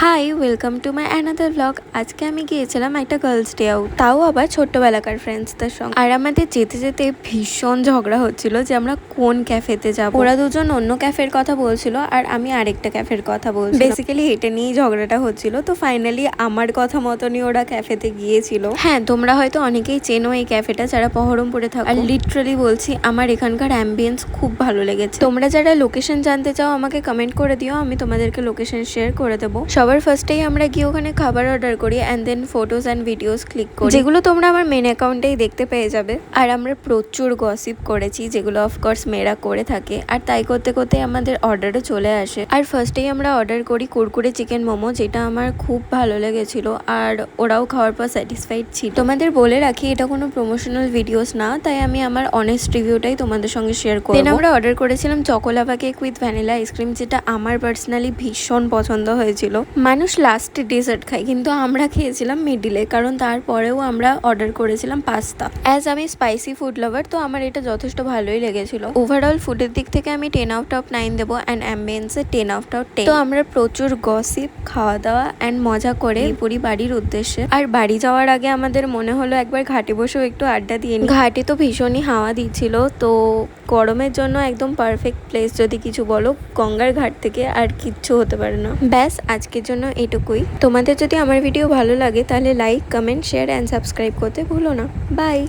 High, welcome to my another blog. আজকে আমি গিয়েছিলাম একটা গার্লস ডে আউট, তাও আবার ছোট্টবেলাকার ফ্রেন্ডসদের সঙ্গে। আর আমাদের যেতে যেতে ভীষণ ঝগড়া হচ্ছিল যে আমরা কোন ক্যাফেতে যাব। ওরা দুজন অন্য ক্যাফের কথা বলছিল আর আমি আরেকটা ক্যাফের কথা বলছিলাম। বেসিক্যালি এটা নিয়েই ঝগড়াটা হচ্ছিল। তো ফাইনালি আমার কথা মতনই ওরা ক্যাফেতে গিয়েছিল। হ্যাঁ, তোমরা হয়তো অনেকেই চেনো এই ক্যাফেটা যারা বহরমপুরে থাকো। আর লিটারালি বলছি, আমার এখানকার অ্যাম্বিয়েন্স খুব ভালো লেগেছে। তোমরা যারা লোকেশন জানতে চাও আমাকে কমেন্ট করে দিও, আমি তোমাদেরকে লোকেশন শেয়ার করে দেবো। সবার ফার্স্টেই আমরা গিয়ে ওখানে খাবার অর্ডার করি and then photos and videos click করি, যেগুলো তোমরা আমার মেন অ্যাকাউন্টেই দেখতে পেয়ে যাবে। আর আমরা প্রচুর গসিপ করেছি, যেগুলো অফকোর্স মেয়েরা করে থাকে। আর তাই করতে করতে আমাদের অর্ডারও চলে আসে। আর ফার্স্টেই আমরা অর্ডার করি কুরকুরে চিকেন মোমো, যেটা আমার খুব ভালো লেগেছিল। আর ওরাও খাওয়ার পর স্যাটিসফাইড ছিল। তোমাদের বলে রাখি, এটা কোনো প্রমোশনাল ভিডিওস না, তাই আমি আমার অনেস্ট রিভিউটাই তোমাদের সঙ্গে শেয়ার করব। দেন আমরা অর্ডার করেছিলাম choco lava cake with vanilla ice cream, যেটা আমার পার্সোনালি ভীষণ পছন্দ হয়েছিল। মানুষ লাস্টে ডেজার্ট খায়, কিন্তু আমরা খেয়েছিলাম মিডিলে, কারণ তারপরেও আমরা অর্ডার করেছিলাম পাস্তা। অ্যাজ আমি স্পাইসি ফুড লাভার, তো আমার এটা যথেষ্ট ভালোই লেগেছিল। ওভারঅল ফুডের দিক থেকে আমি 10 আউট অফ 9 দেবো অ্যান্ড অ্যাম্বিয়েন্সে 10 আউট অফ 10। তো আমরা প্রচুর গসিপ, খাওয়া দাওয়া অ্যান্ড মজা করে পুরি বাড়ির উদ্দেশ্যে। আর বাড়ি যাওয়ার আগে আমাদের মনে হলো একবার ঘাটে বসেও একটু আড্ডা দিয়ে নিই। ঘাটে তো ভীষণই হাওয়া দিচ্ছিল, তো গরমের জন্য একদম পারফেক্ট প্লেস যদি কিছু বলো গঙ্গার ঘাট থেকে আর কিচ্ছু হতে পারে না। ব্যাস আজকের জন্য এটুকুই। তোমাদের যদি আমার ভিডিও ভালো লাগে তাহলে like, comment, share and subscribe করতে ভুলো না। বাই।